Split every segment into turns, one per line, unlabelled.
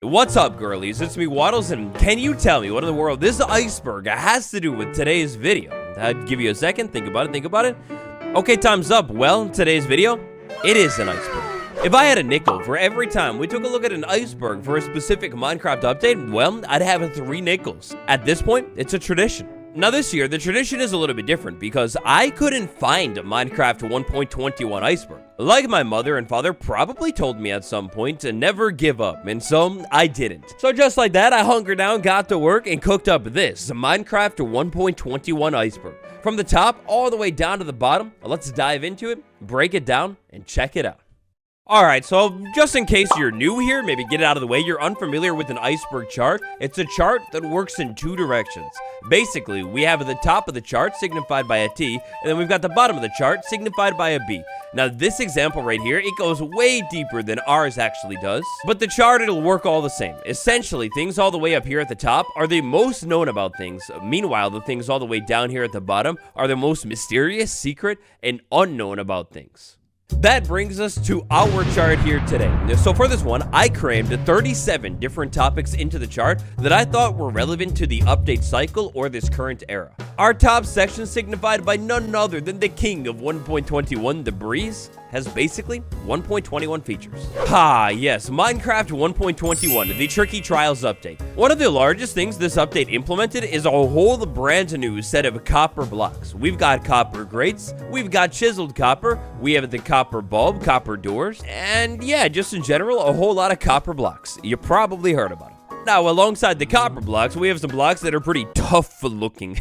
What's up, girlies? It's me, Waddles, and can you tell me what in the world this iceberg has to do with today's video? I'd give you a second. Think about it. Okay, time's up. Well, today's video, it is an iceberg. If I had a nickel for every time we took a look at an iceberg for a specific Minecraft update, well, I'd have 3 nickels. At this point, it's a tradition. Now this year, the tradition is a little bit different because I couldn't find Minecraft 1.21 Iceberg. Like my mother and father probably told me at some point to never give up, and so I didn't. So just like that, I hunkered down, got to work, and cooked up this Minecraft 1.21 Iceberg. From the top all the way down to the bottom, let's dive into it, break it down, and check it out. Alright, so just in case you're new here, maybe get it out of the way, you're unfamiliar with an iceberg chart. It's a chart that works in 2 directions. Basically, we have the top of the chart signified by a T, and then we've got the bottom of the chart signified by a B. Now, this example right here, it goes way deeper than ours actually does, but the chart, it'll work all the same. Essentially, things all the way up here at the top are the most known about things. Meanwhile, the things all the way down here at the bottom are the most mysterious, secret, and unknown about things. That brings us to our chart here today. So for this one, I crammed 37 different topics into the chart that I thought were relevant to the update cycle or this current era. Our top section, signified by none other than the king of 1.21, the Breeze, has basically 1.21 features. Yes, Minecraft 1.21, the Tricky Trials update. One of the largest things this update implemented is a whole brand new set of copper blocks. We've got copper grates, we've got chiseled copper, we have the copper bulb, copper doors, and yeah, just in general, a whole lot of copper blocks. You probably heard about it. Now, alongside the copper blocks, we have some blocks that are pretty tough looking.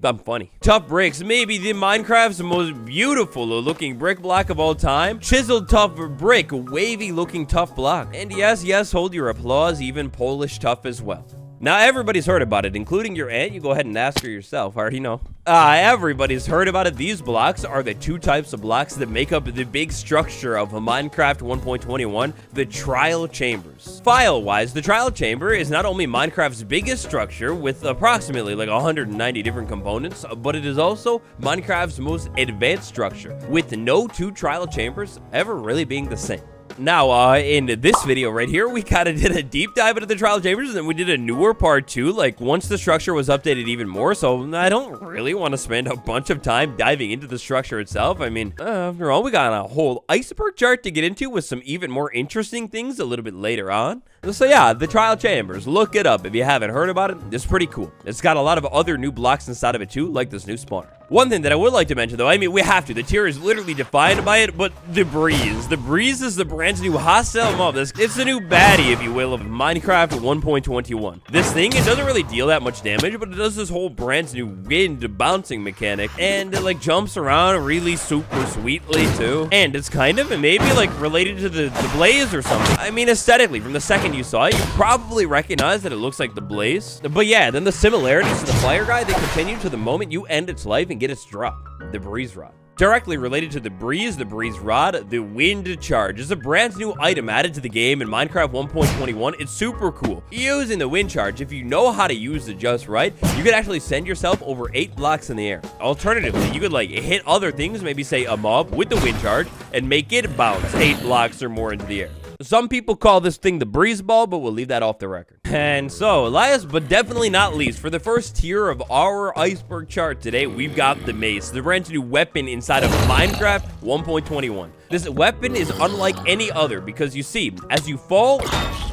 I'm funny. Tough bricks, maybe the Minecraft's most beautiful looking brick block of all time. Chiseled tough brick, wavy looking tough block. And yes, hold your applause, even Polish tough as well. Now, everybody's heard about it, including your aunt. You go ahead and ask her yourself. I already know. Everybody's heard about it. These blocks are the 2 types of blocks that make up the big structure of Minecraft 1.21, the trial chambers. File-wise, the trial chamber is not only Minecraft's biggest structure with approximately like 190 different components, but it is also Minecraft's most advanced structure, with no 2 trial chambers ever really being the same. Now, in this video right here, we kind of did a deep dive into the trial chambers, and then we did a newer part 2, like once the structure was updated even more, so I don't really want to spend a bunch of time diving into the structure itself. I mean, after all, we got a whole iceberg chart to get into with some even more interesting things a little bit later on. So yeah, the trial chambers, look it up if you haven't heard about it. It's pretty cool. It's got a lot of other new blocks inside of it too, like this new spawner. One thing that I would like to mention though, I mean, we have to, the tier is literally defined by it, but the Breeze. The Breeze is the brand new hostile mob. It's the new baddie, if you will, of Minecraft 1.21. This thing, it doesn't really deal that much damage, but it does this whole brand new wind bouncing mechanic, and it like jumps around really super sweetly too. And it's kind of maybe like related to the Blaze or something. I mean, aesthetically, from the second you saw it, you probably recognize that it looks like the Blaze. But yeah, then the similarities to the fire guy, they continue to the moment you end its life and get its drop, the Breeze Rod. Directly related to the Breeze Rod, the Wind Charge is a brand new item added to the game in Minecraft 1.21. It's super cool. Using the Wind Charge, if you know how to use it just right, you could actually send yourself over 8 blocks in the air. Alternatively, you could like hit other things, maybe say a mob with the Wind Charge, and make it bounce 8 blocks or more into the air. Some people call this thing the Breeze Ball, but we'll leave that off the record. And so, last but definitely not least, for the first tier of our iceberg chart today, we've got the Mace, the brand new weapon inside of Minecraft 1.21. This weapon is unlike any other because you see, as you fall,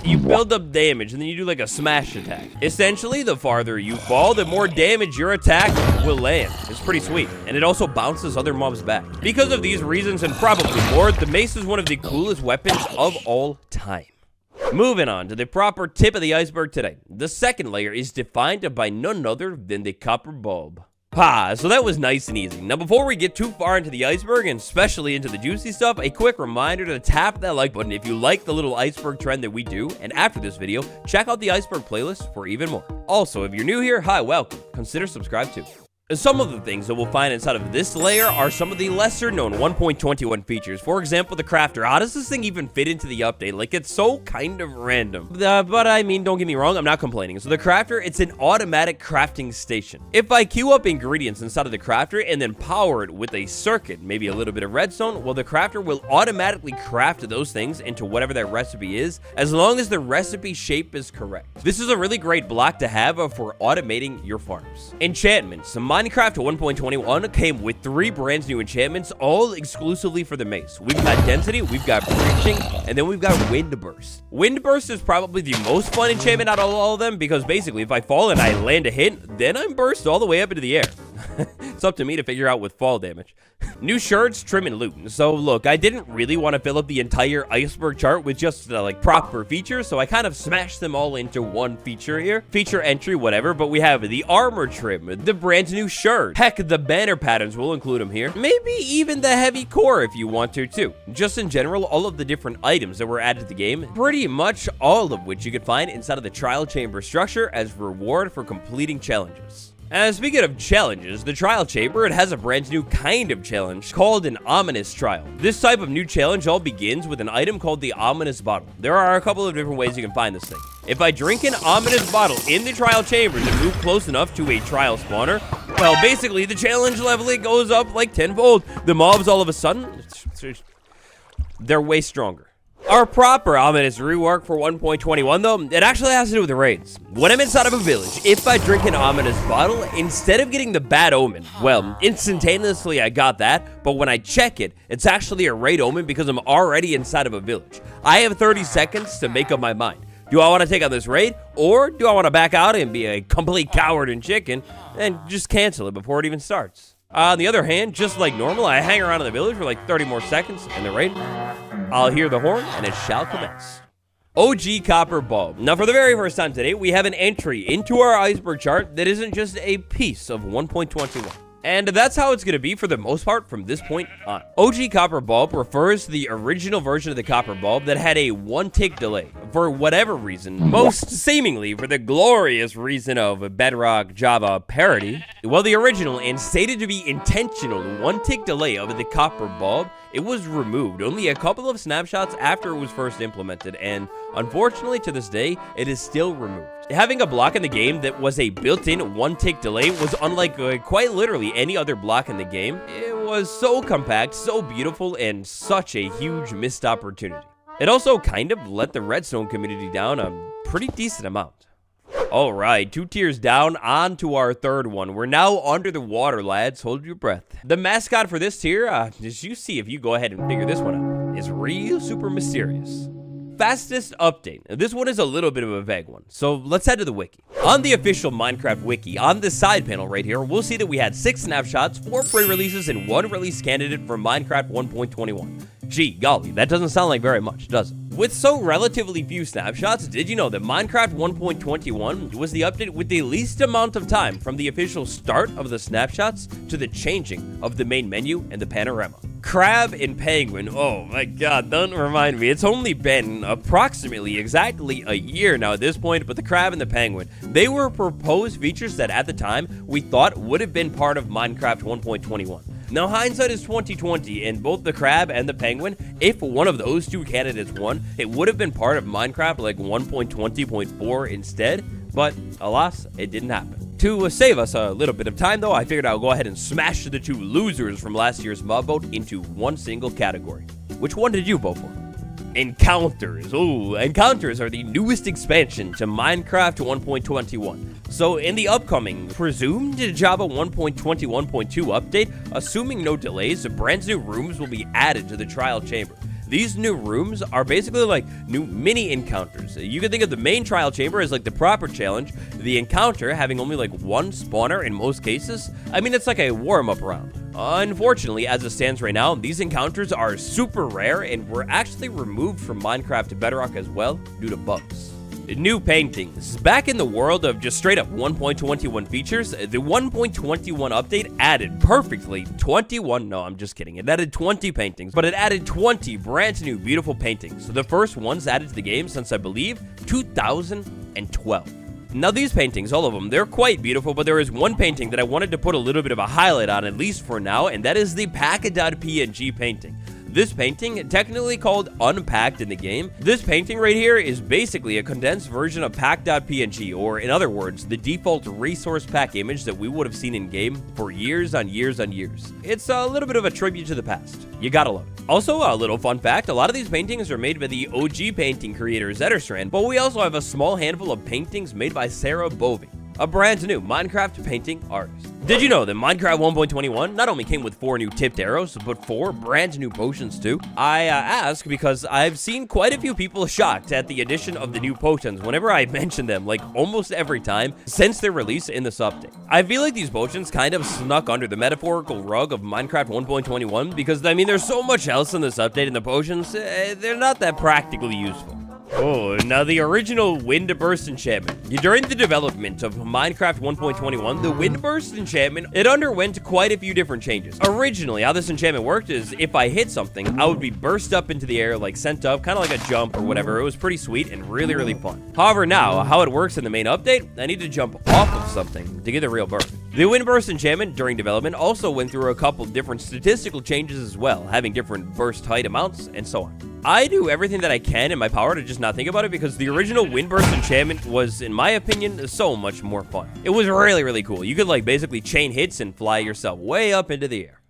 you build up damage and then you do like a smash attack. Essentially, the farther you fall, the more damage your attack will land. It's pretty sweet. And it also bounces other mobs back. Because of these reasons and probably more, the Mace is one of the coolest weapons of all time. Moving on to the proper tip of the iceberg today. The second layer is defined by none other than the copper bulb. So that was nice and easy. Now, before we get too far into the iceberg, and especially into the juicy stuff, a quick reminder to tap that like button if you like the little iceberg trend that we do. And after this video, check out the iceberg playlist for even more. Also, if you're new here, hi, welcome. Consider subscribe too. Some of the things that we'll find inside of this layer are some of the lesser known 1.21 features. For example, the crafter. How does this thing even fit into the update? Like, it's so kind of random. But I mean, don't get me wrong, I'm not complaining. So the crafter, it's an automatic crafting station. If I queue up ingredients inside of the crafter and then power it with a circuit, maybe a little bit of redstone, well, the crafter will automatically craft those things into whatever that recipe is, as long as the recipe shape is correct. This is a really great block to have for automating your farms. Enchantments. Minecraft 1.21 came with 3 brand new enchantments, all exclusively for the mace. We've got density, we've got breaching, and then we've got wind burst. Wind burst is probably the most fun enchantment out of all of them, because basically if I fall and I land a hit, then I'm burst all the way up into the air. It's up to me to figure out with fall damage. New shirts, trim, and loot. So look, I didn't really want to fill up the entire iceberg chart with just like proper features, so I kind of smashed them all into one feature here. Feature entry, whatever, but we have the armor trim, the brand new shirt. Heck, the banner patterns, we'll include them here. Maybe even the heavy core if you want to too. Just in general, all of the different items that were added to the game, pretty much all of which you could find inside of the trial chamber structure as reward for completing challenges. And speaking of challenges, the trial chamber, it has a brand new kind of challenge called an ominous trial. This type of new challenge all begins with an item called the ominous bottle. There are a couple of different ways you can find this thing. If I drink an ominous bottle in the trial chamber to move close enough to a trial spawner, well, basically the challenge level, it goes up like tenfold. The mobs all of a sudden, they're way stronger. Our proper ominous rework for 1.21 though, it actually has to do with the raids. When I'm inside of a village, if I drink an ominous bottle, instead of getting the bad omen, well, instantaneously I got that, but when I check it, it's actually a raid omen because I'm already inside of a village. I have 30 seconds to make up my mind. Do I want to take on this raid, or do I want to back out and be a complete coward and chicken and just cancel it before it even starts? On the other hand, just like normal, I hang around in the village for like 30 more seconds, and the raid, I'll hear the horn, and it shall commence. OG Copper Bulb. Now, for the very first time today, we have an entry into our iceberg chart that isn't just a piece of 1.21. And that's how it's going to be for the most part from this point on. OG Copper Bulb refers to the original version of the Copper Bulb that had a 1-tick delay. For whatever reason, most seemingly for the glorious reason of Bedrock Java parody, well, the original and stated to be intentional 1-tick delay of the Copper Bulb, it was removed only a couple of snapshots after it was first implemented, and unfortunately to this day, it is still removed. Having a block in the game that was a built-in 1-tick delay was unlike quite literally any other block in the game. It was so compact, so beautiful, and such a huge missed opportunity. It also kind of let the redstone community down a pretty decent amount. Alright, 2 tiers down, on to our third one. We're now under the water, lads. Hold your breath. The mascot for this tier, as you see if you go ahead and figure this one out, is real super mysterious. Fastest update. Now, this one is a little bit of a vague one, so let's head to the wiki. On the official Minecraft wiki, on the side panel right here, we'll see that we had 6 snapshots, 4 pre-releases, and 1 release candidate for Minecraft 1.21. Gee, golly, that doesn't sound like very much, does it? With so relatively few snapshots, did you know that Minecraft 1.21 was the update with the least amount of time from the official start of the snapshots to the changing of the main menu and the panorama? Crab and penguin, oh my god, don't remind me. It's only been approximately exactly a year now at this point, but the crab and the penguin, they were proposed features that at the time we thought would have been part of Minecraft 1.21. Now, hindsight is 2020, and both the crab and the penguin, if one of those 2 candidates won, it would have been part of Minecraft like 1.20.4 instead, but alas, it didn't happen. To save us a little bit of time, though, I figured I'll go ahead and smash the 2 losers from last year's mob vote into one single category. Which one did you vote for? Encounters. Ooh, encounters are the newest expansion to Minecraft 1.21. So in the upcoming presumed Java 1.21.2 update, assuming no delays, brand new rooms will be added to the trial chamber. These new rooms are basically like new mini encounters. You can think of the main trial chamber as like the proper challenge, the encounter having only like 1 spawner in most cases. I mean, it's like a warm-up round. Unfortunately, as it stands right now, these encounters are super rare and were actually removed from Minecraft Bedrock as well due to bugs. New paintings. Back in the world of just straight up 1.21 features, the 1.21 update added perfectly 21, no, I'm just kidding. It added 20 paintings, but it added 20 brand new beautiful paintings. The first ones added to the game since, I believe, 2012. Now these paintings, all of them, they're quite beautiful, but there is one painting that I wanted to put a little bit of a highlight on, at least for now, and that is the pack.png painting. This painting, technically called Unpacked in the game, this painting right here is basically a condensed version of pack.png, or in other words, the default resource pack image that we would have seen in game for years on years on years. It's a little bit of a tribute to the past. You gotta love it. Also, a little fun fact, a lot of these paintings are made by the OG painting creator Zetterstrand, but we also have a small handful of paintings made by Sarah Bovey, a brand new Minecraft painting artist. Did you know that Minecraft 1.21 not only came with 4 new tipped arrows, but 4 brand new potions too? I ask because I've seen quite a few people shocked at the addition of the new potions whenever I mention them, like almost every time since their release in this update. I feel like these potions kind of snuck under the metaphorical rug of Minecraft 1.21 because, I mean, there's so much else in this update, and the potions, they're not that practically useful. Oh, now the original Windburst enchantment. During the development of Minecraft 1.21, the Windburst enchantment, it underwent quite a few different changes. Originally, how this enchantment worked is if I hit something, I would be burst up into the air, like sent up, kind of like a jump or whatever. It was pretty sweet and really, really fun. However, now, how it works in the main update, I need to jump off of something to get the real burst. The Windburst enchantment during development also went through a couple different statistical changes as well, having different burst height amounts and so on. I do everything that I can in my power to just not think about it because the original Windburst enchantment was, in my opinion, so much more fun. It was really, really cool. You could like basically chain hits and fly yourself way up into the air.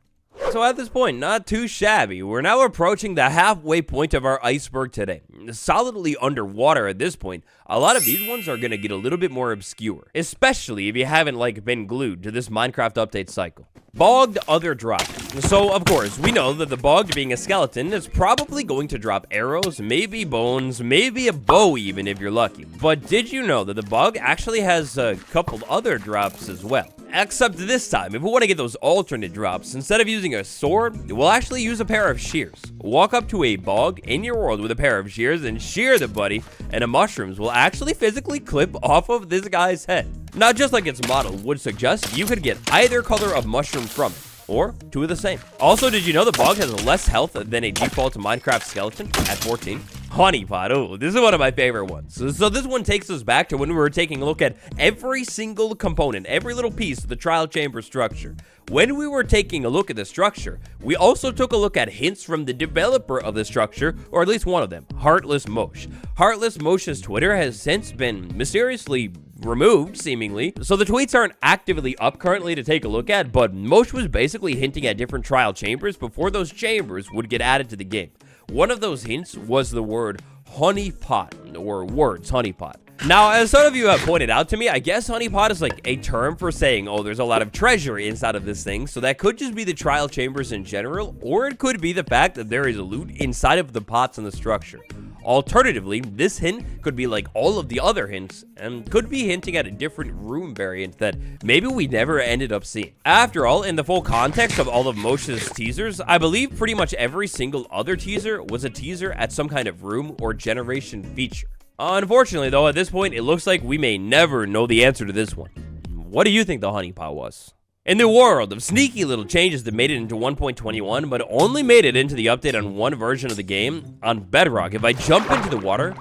So at this point, not too shabby. We're now approaching the halfway point of our iceberg today. Solidly underwater at this point, a lot of these ones are going to get a little bit more obscure, especially if you haven't like been glued to this Minecraft update cycle. Bogged other drop. So, of course, we know that the bogged, being a skeleton, is probably going to drop arrows, maybe bones, maybe a bow even if you're lucky. But did you know that the bog actually has a couple other drops as well? Except this time, if we want to get those alternate drops, instead of using a sword, we'll actually use a pair of shears. Walk up to a bog in your world with a pair of shears and shear the buddy, and the mushrooms will actually physically clip off of this guy's head. Not just like its model would suggest, you could get either color of mushroom from it, or 2 of the same. Also, did you know the bog has less health than a default Minecraft skeleton at 14? Honeypot, oh, this is one of my favorite ones. So this one takes us back to when we were taking a look at every single component, every little piece of the trial chamber structure. When we were taking a look at the structure, we also took a look at hints from the developer of the structure, or at least one of them, Heartless Mosh. Heartless Mosh's Twitter has since been mysteriously removed, seemingly, so the tweets aren't actively up currently to take a look at, but Mosh was basically hinting at different trial chambers before those chambers would get added to the game. One of those hints was the word honeypot, or words honeypot. Now, as some of you have pointed out to me, I guess honeypot is like a term for saying, oh, there's a lot of treasure inside of this thing, so that could just be the trial chambers in general, or it could be the fact that there is loot inside of the pots in the structure. Alternatively, this hint could be like all of the other hints, and could be hinting at a different room variant that maybe we never ended up seeing. After all, in the full context of all of Mosh's teasers, I believe pretty much every single other teaser was a teaser at some kind of room or generation feature. Unfortunately, though, at this point, it looks like we may never know the answer to this one. What do you think the honeypot was? In the world of sneaky little changes that made it into 1.21, but only made it into the update on one version of the game, on Bedrock, if I jump into the water,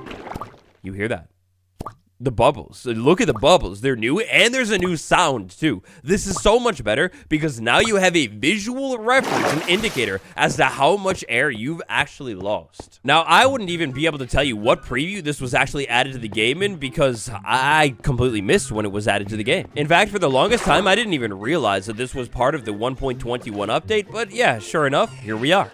you hear that? The bubbles. Look at the bubbles. They're new, and there's a new sound, too. This is so much better because now you have a visual reference and indicator as to how much air you've actually lost. Now, I wouldn't even be able to tell you what preview this was actually added to the game in because I completely missed when it was added to the game. In fact, for the longest time, I didn't even realize that this was part of the 1.21 update, but yeah, sure enough, here we are.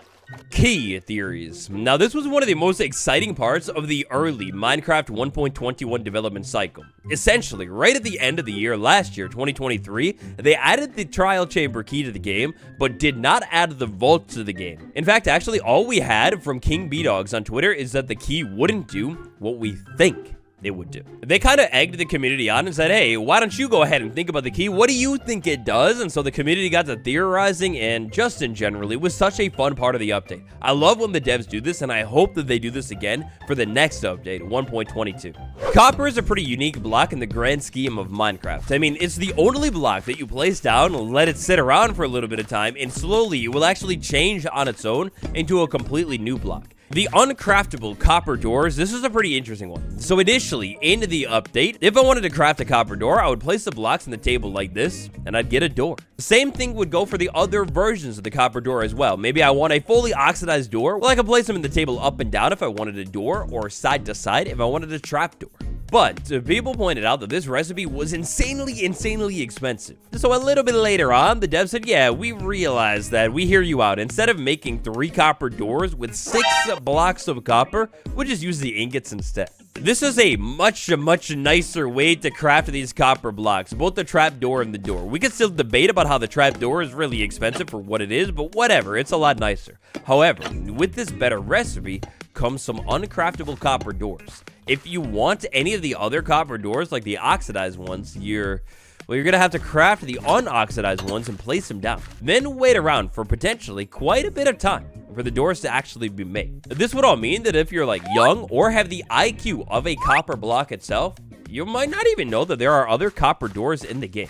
Key theories. Now, this was one of the most exciting parts of the early Minecraft 1.21 development cycle. Essentially, right at the end of the year last year, 2023, they added the trial chamber key to the game, but did not add the vault to the game. In fact, actually, all we had from King B-Dogs on Twitter is that the key wouldn't do what we think it would do. They kind of egged the community on and said, hey, why don't you go ahead and think about the key? What do you think it does? And so the community got to theorizing, and just in general, it was such a fun part of the update. I love when the devs do this, and I hope that they do this again for the next update, 1.22. Copper is a pretty unique block in the grand scheme of Minecraft. I mean, it's the only block that you place down, let it sit around for a little bit of time, and slowly it will actually change on its own into a completely new block. The uncraftable copper doors, this is a pretty interesting one. So initially, in the update, if I wanted to craft a copper door, I would place the blocks on the table like this, and I'd get a door. The same thing would go for the other versions of the copper door as well. Maybe I want a fully oxidized door. Well, I can place them in the table up and down if I wanted a door, or side to side if I wanted a trap door. But people pointed out that this recipe was insanely expensive. So a little bit later on, the dev said, yeah, we realized that. We hear you out. Instead of making 3 copper doors with 6 blocks of copper, we'll just use the ingots instead. This is a much nicer way to craft these copper blocks, both the trap door and the door. We could still debate about how the trap door is really expensive for what it is, but whatever, it's a lot nicer. However, with this better recipe comes some uncraftable copper doors. If you want any of the other copper doors, like the oxidized ones, you're gonna have to craft the unoxidized ones and place them down. Then wait around for potentially quite a bit of time for the doors to actually be made. This would all mean that if you're like young or have the IQ of a copper block itself, you might not even know that there are other copper doors in the game.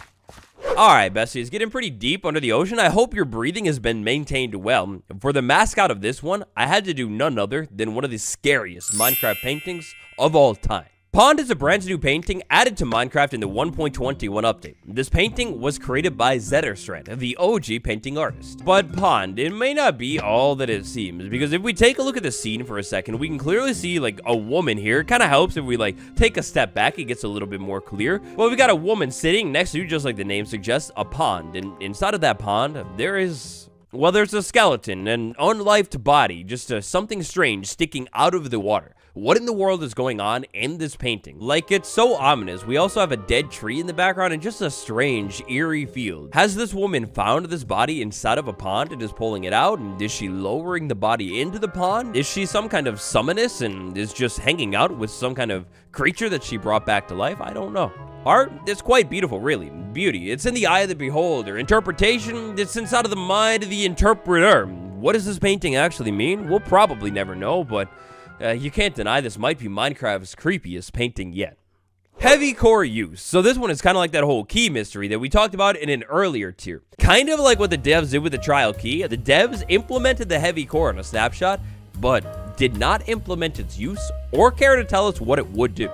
Alright, besties, getting pretty deep under the ocean. I hope your breathing has been maintained well. For the mascot of this one, I had to do none other than one of the scariest Minecraft paintings of all time. Pond is a brand new painting added to Minecraft in the 1.21 update. This painting was created by Zetterstrand, the OG painting artist. But Pond, it may not be all that it seems, because if we take a look at the scene for a second, we can clearly see like a woman here. It kind of helps if we like take a step back, it gets a little bit more clear. Well, we got a woman sitting next to, just like the name suggests, a pond. And inside of that pond, there's a skeleton, an unlived body, just something strange sticking out of the water. What in the world is going on in this painting? Like, it's so ominous. We also have a dead tree in the background and just a strange, eerie feel. Has this woman found this body inside of a pond and is pulling it out? And is she lowering the body into the pond? Is she some kind of summoness and is just hanging out with some kind of creature that she brought back to life? I don't know. Art is quite beautiful, really. Beauty, it's in the eye of the beholder. Interpretation, it's inside of the mind of the interpreter. What does this painting actually mean? We'll probably never know, but you can't deny this might be Minecraft's creepiest painting yet. Heavy core use. So this one is kind of like that whole key mystery that we talked about in an earlier tier. Kind of like what the devs did with the trial key. The devs implemented the heavy core on a snapshot, but did not implement its use or care to tell us what it would do.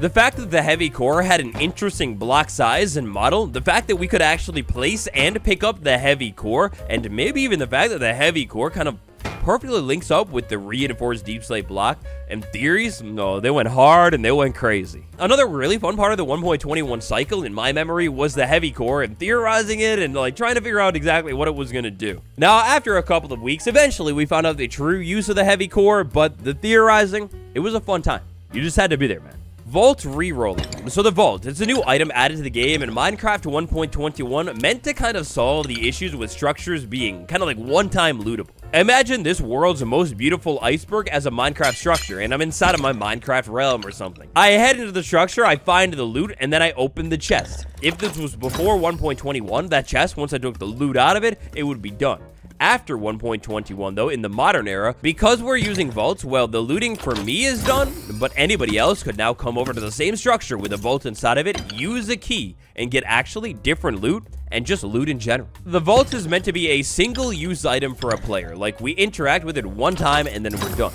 The fact that the heavy core had an interesting block size and model, the fact that we could actually place and pick up the heavy core, and maybe even the fact that the heavy core kind of perfectly links up with the reinforced deep slate block and theories. No, they went hard and they went crazy. Another really fun part of the 1.21 cycle in my memory was the heavy core and theorizing it and like trying to figure out exactly what it was going to do. Now, after a couple of weeks, eventually we found out the true use of the heavy core, but the theorizing, it was a fun time. You just had to be there, man. Vault rerolling. So the vault, it's a new item added to the game in Minecraft 1.21 meant to kind of solve the issues with structures being kind of like one-time lootable. Imagine this world's most beautiful iceberg as a Minecraft structure, and I'm inside of my Minecraft realm or something. I head into the structure, I find the loot, and then I open the chest. If this was before 1.21, that chest, once I took the loot out of it, it would be done. After 1.21 though, in the modern era, because we're using vaults, well, the looting for me is done, but anybody else could now come over to the same structure with a vault inside of it, use a key, and get actually different loot, and just loot in general. The vault is meant to be a single-use item for a player, like we interact with it one time and then we're done.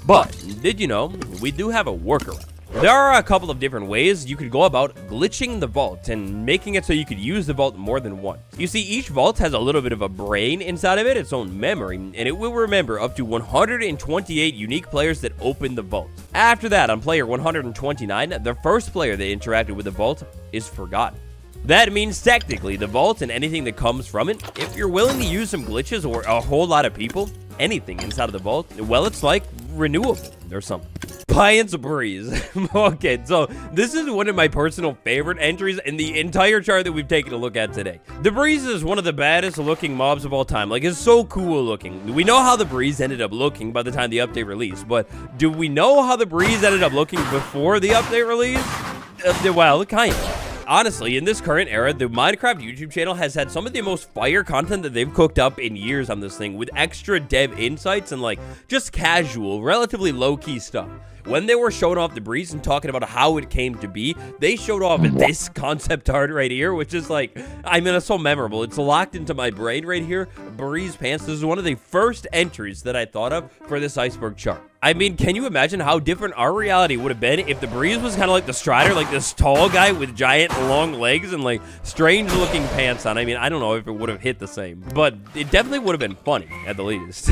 But, did you know, we do have a workaround. There are a couple of different ways you could go about glitching the vault and making it so you could use the vault more than once. You see, each vault has a little bit of a brain inside of it, its own memory, and it will remember up to 128 unique players that opened the vault. After that, on player 129, the first player that interacted with the vault is forgotten. That means technically the vault and anything that comes from it, if you're willing to use some glitches or a whole lot of people, anything inside of the vault, well, it's like renewable or something. Giant's Breeze. Okay, so this is one of my personal favorite entries in the entire chart that we've taken a look at today. The Breeze is one of the baddest looking mobs of all time. Like, it's so cool looking. We know how the Breeze ended up looking by the time the update released, but do we know how the Breeze ended up looking before the update release? Well, kind of. Honestly, in this current era, the Minecraft YouTube channel has had some of the most fire content that they've cooked up in years on this thing, with extra dev insights and like just casual, relatively low-key stuff. When they were showing off the breeze and talking about how it came to be, they showed off this concept art right here, which is like, I mean, it's so memorable. It's locked into my brain right here. Breeze pants. This is one of the first entries that I thought of for this iceberg chart. I mean, can you imagine how different our reality would have been if the Breeze was kind of like the Strider, like this tall guy with giant long legs and like strange looking pants on? I mean, I don't know if it would have hit the same, but it definitely would have been funny at the least.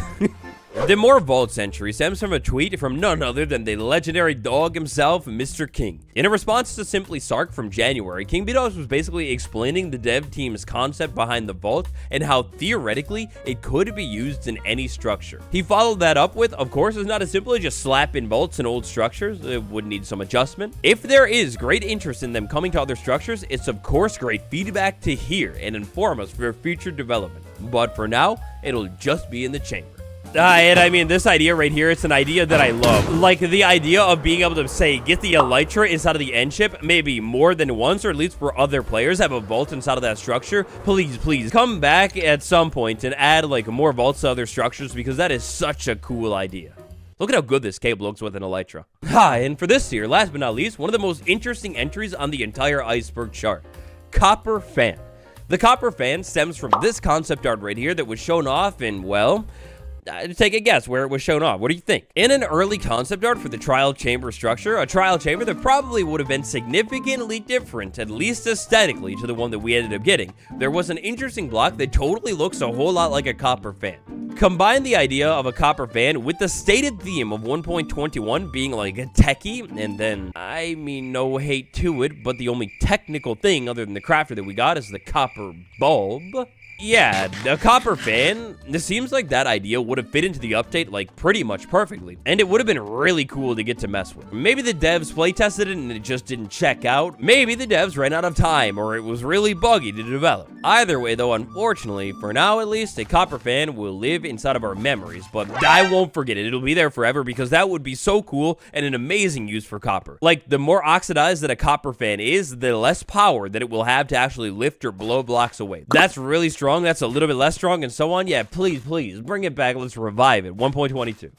The more vaults entry stems from a tweet from none other than the legendary dog himself, Mr. King. In a response to Simply Sark from January, King Beatos was basically explaining the dev team's concept behind the vault and how theoretically it could be used in any structure. He followed that up with, of course, it's not as simple as just slapping bolts in old structures. It would need some adjustment. If there is great interest in them coming to other structures, it's of course great feedback to hear and inform us for future development. But for now, it'll just be in the chamber. And I mean, this idea right here, it's an idea that I love. Like, the idea of being able to, say, get the elytra inside of the end chip, maybe more than once, or at least for other players, have a vault inside of that structure. Please, come back at some point and add, like, more vaults to other structures, because that is such a cool idea. Look at how good this cable looks with an elytra. And for this here, last but not least, one of the most interesting entries on the entire iceberg chart. Copper fan. The copper fan stems from this concept art right here that was shown off in, well, take a guess where it was shown off. What do you think? In an early concept art for the trial chamber structure, a trial chamber that probably would have been significantly different, at least aesthetically, to the one that we ended up getting, there was an interesting block that totally looks a whole lot like a copper fan. Combine the idea of a copper fan with the stated theme of 1.21 being like a techie, and then, I mean, no hate to it, but the only technical thing other than the crafter that we got is the copper bulb. Yeah, the copper fan, this seems like that idea would have fit into the update like pretty much perfectly, and it would have been really cool to get to mess with. Maybe the devs playtested it and it just didn't check out. Maybe the devs ran out of time, or it was really buggy to develop. Either way though, unfortunately, for now at least, a copper fan will live inside of our memories, but I won't forget it. It'll be there forever because that would be so cool and an amazing use for copper. Like, the more oxidized that a copper fan is, the less power that it will have to actually lift or blow blocks away. That's really strong. That's a little bit less strong and so on. Yeah, please bring it back. Let's revive it. 1.22.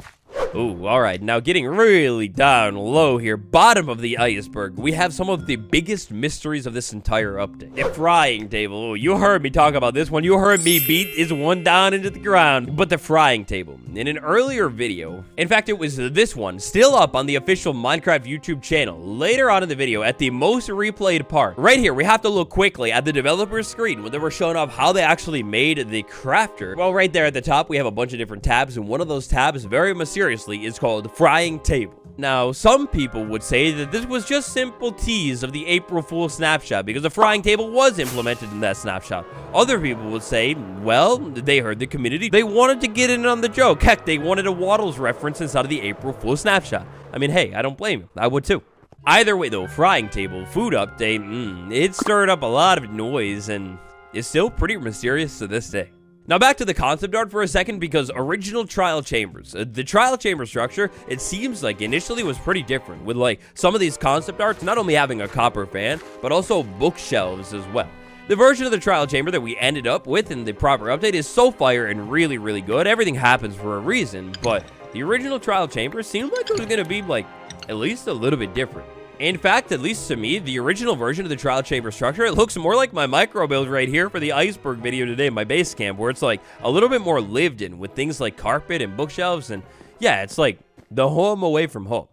Ooh, all right. Now, getting really down low here, bottom of the iceberg, we have some of the biggest mysteries of this entire update. The frying table. Ooh, you heard me talk about this one. You heard me beat this one down into the ground. But the frying table, in an earlier video, in fact, it was this one, still up on the official Minecraft YouTube channel. Later on in the video, at the most replayed part, right here, we have to look quickly at the developer's screen when they were showing off how they actually made the crafter. Well, right there at the top, we have a bunch of different tabs, and one of those tabs, very mysteriously, is called frying table. Now, some people would say that this was just simple tease of the April Fool snapshot because the frying table was implemented in that snapshot. Other people would say, well, they heard the community. They wanted to get in on the joke. Heck, they wanted a Waddles reference inside of the April Fool snapshot. I mean, hey, I don't blame you. I would too. Either way, though, frying table, food update, it stirred up a lot of noise and is still pretty mysterious to this day. Now back to the concept art for a second, because original trial chambers, the trial chamber structure, it seems like initially was pretty different, with like some of these concept arts not only having a copper fan, but also bookshelves as well. The version of the trial chamber that we ended up with in the proper update is so fire and really good. Everything happens for a reason, but the original trial chamber seemed like it was going to be like at least a little bit different. In fact, at least to me, the original version of the trial chamber structure, it looks more like my micro build right here for the iceberg video today, my base camp, where it's like a little bit more lived in with things like carpet and bookshelves, and yeah, it's like the home away from home.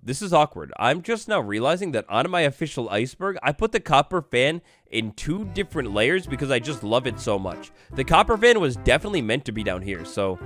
This is awkward. I'm just now realizing that on my official iceberg, I put the copper fan in 2 different layers because I just love it so much. The copper fan was definitely meant to be down here, so,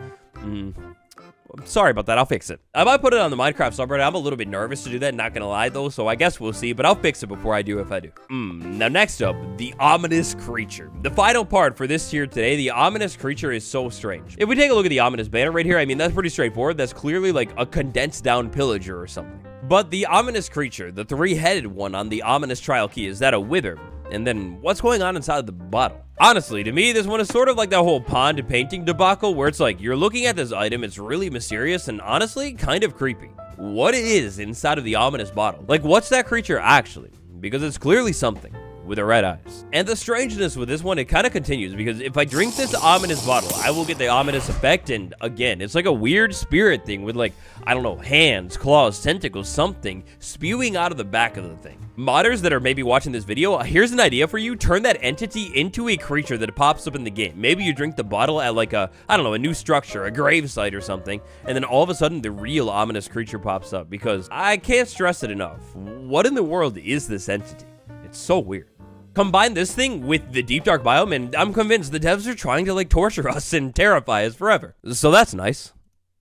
sorry about that. I'll fix it. I might put it on the Minecraft subreddit. I'm a little bit nervous to do that, not gonna lie though, so I guess we'll see, but I'll fix it before I do if I do. Now next up, the ominous creature. The final part for this tier today, the ominous creature is so strange. If we take a look at the ominous banner right here, I mean, that's pretty straightforward. That's clearly like a condensed down pillager or something. But the ominous creature, the 3-headed one on the ominous trial key, is that a wither? And then what's going on inside of the bottle? Honestly, to me, this one is sort of like that whole pond painting debacle where it's like you're looking at this item, it's really mysterious and honestly kind of creepy. What is inside of the ominous bottle? Like, what's that creature actually? because it's clearly something with the red eyes. And the strangeness with this one, it kind of continues, because if I drink this ominous bottle, I will get the ominous effect, and again, it's like a weird spirit thing with, like, I don't know, hands, claws, tentacles, something spewing out of the back of the thing. Modders that are maybe watching this video, here's an idea for you. Turn that entity into a creature that pops up in the game. Maybe you drink the bottle at like a, I don't know, a new structure, a gravesite or something, and then all of a sudden the real ominous creature pops up, because I can't stress it enough. What in the world is this entity? It's so weird. Combine this thing with the deep dark biome, and I'm convinced the devs are trying to like torture us and terrify us forever. So that's nice.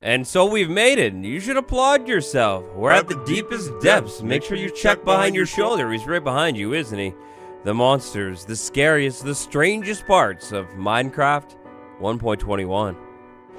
And so we've made it, and you should applaud yourself. We're at the deepest depths. Make sure you check behind your shoulder. He's right behind you, isn't he? The monsters, the scariest, the strangest parts of Minecraft 1.21.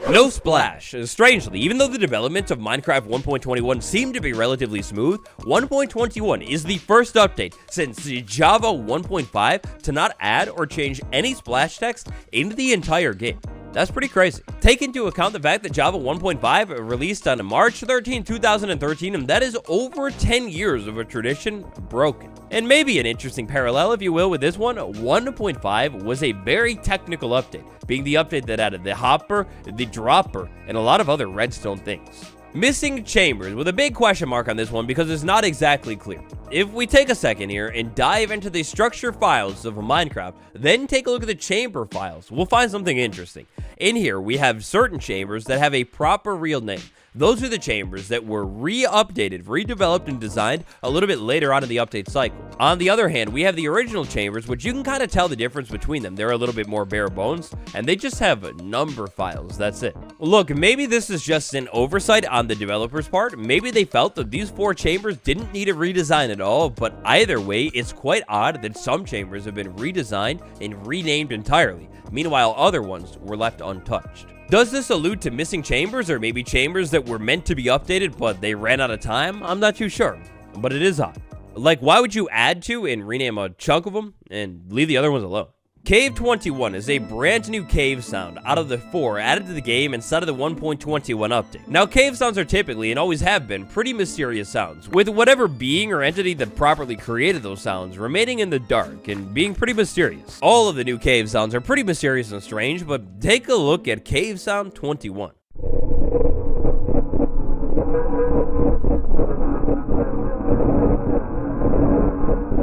No splash. Strangely, even though the development of Minecraft 1.21 seemed to be relatively smooth, 1.21 is the first update since Java 1.5 to not add or change any splash text into the entire game. That's pretty crazy. Take into account the fact that Java 1.5 released on March 13, 2013, and that is over 10 years of a tradition broken. And maybe an interesting parallel, if you will, with this one, 1.5 was a very technical update, being the update that added the hopper, the dropper, and a lot of other redstone things. Missing chambers, with a big question mark on this one because it's not exactly clear. If we take a second here and dive into the structure files of Minecraft, then take a look at the chamber files, we'll find something interesting. In here, we have certain chambers that have a proper real name. Those are the chambers that were re-updated, redeveloped, and designed a little bit later on in the update cycle. On the other hand, we have the original chambers, which you can kind of tell the difference between them. They're a little bit more bare bones, and they just have number files. That's it. Look, maybe this is just an oversight on the developer's part. Maybe they felt that these 4 chambers didn't need a redesign at all, but either way, it's quite odd that some chambers have been redesigned and renamed entirely. Meanwhile, other ones were left untouched. Does this allude to missing chambers, or maybe chambers that were meant to be updated but they ran out of time? I'm not too sure, but it is odd. Like, why would you add to and rename a chunk of them and leave the other ones alone? Cave 21 is a brand new cave sound out of the 4 added to the game inside of the 1.21 update. Now, cave sounds are typically, and always have been, pretty mysterious sounds, with whatever being or entity that properly created those sounds remaining in the dark and being pretty mysterious. All of the new cave sounds are pretty mysterious and strange, but take a look at Cave Sound 21.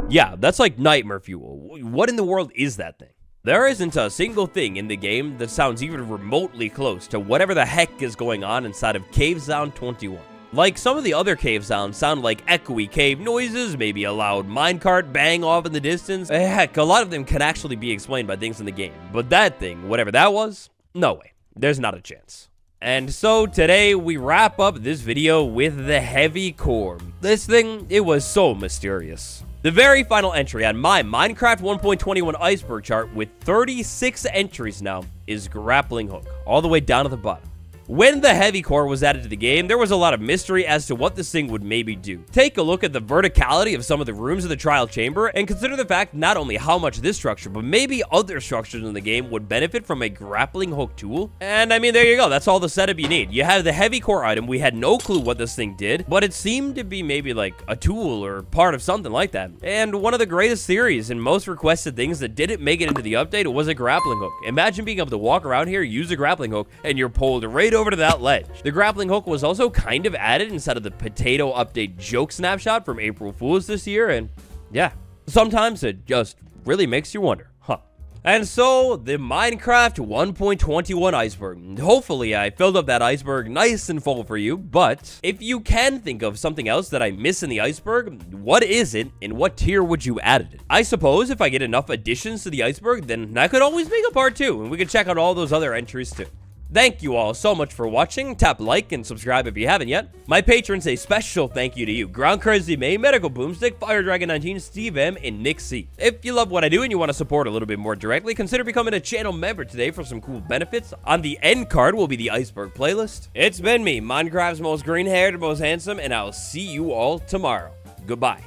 Yeah, that's like nightmare fuel. What in the world is that thing? There isn't a single thing in the game that sounds even remotely close to whatever the heck is going on inside of Cave Sound 21. Like some of the other cave sounds sound like echoey cave noises, maybe a loud minecart bang off in the distance. Heck, a lot of them can actually be explained by things in the game. But that thing, whatever that was, no way. There's not a chance. And so today we wrap up this video with the heavy core. This thing, it was so mysterious. The very final entry on my Minecraft 1.21 Iceberg chart with 36 entries now is grappling hook, all the way down to the bottom. When the heavy core was added to the game, there was a lot of mystery as to what this thing would maybe do. Take a look at the verticality of some of the rooms of the trial chamber and consider the fact not only how much this structure, but maybe other structures in the game would benefit from a grappling hook tool. And I mean, there you go. That's all the setup you need. You have the heavy core item. We had no clue what this thing did, but it seemed to be maybe like a tool or part of something like that. And one of the greatest theories and most requested things that didn't make it into the update was a grappling hook. Imagine being able to walk around here, use a grappling hook, and you're pulled right over to that ledge. The grappling hook was also kind of added inside of the potato update joke snapshot from April Fool's this year, and yeah, sometimes it just really makes you wonder, huh? And so, the Minecraft 1.21 Iceberg. Hopefully, I filled up that iceberg nice and full for you, but if you can think of something else that I miss in the iceberg, what is it, and what tier would you add it in? I suppose if I get enough additions to the iceberg, then I could always make a part 2, and we could check out all those other entries too. Thank you all so much for watching. Tap like and subscribe if you haven't yet. My patrons, a special thank you to you: Ground Crazy May, Medical Boomstick, Fire Dragon 19, Steve M, and Nick C. If you love what I do and you want to support a little bit more directly, consider becoming a channel member today for some cool benefits. On the end card will be the Iceberg playlist. It's been me, Minecraft's most green-haired, most handsome, and I'll see you all tomorrow. Goodbye.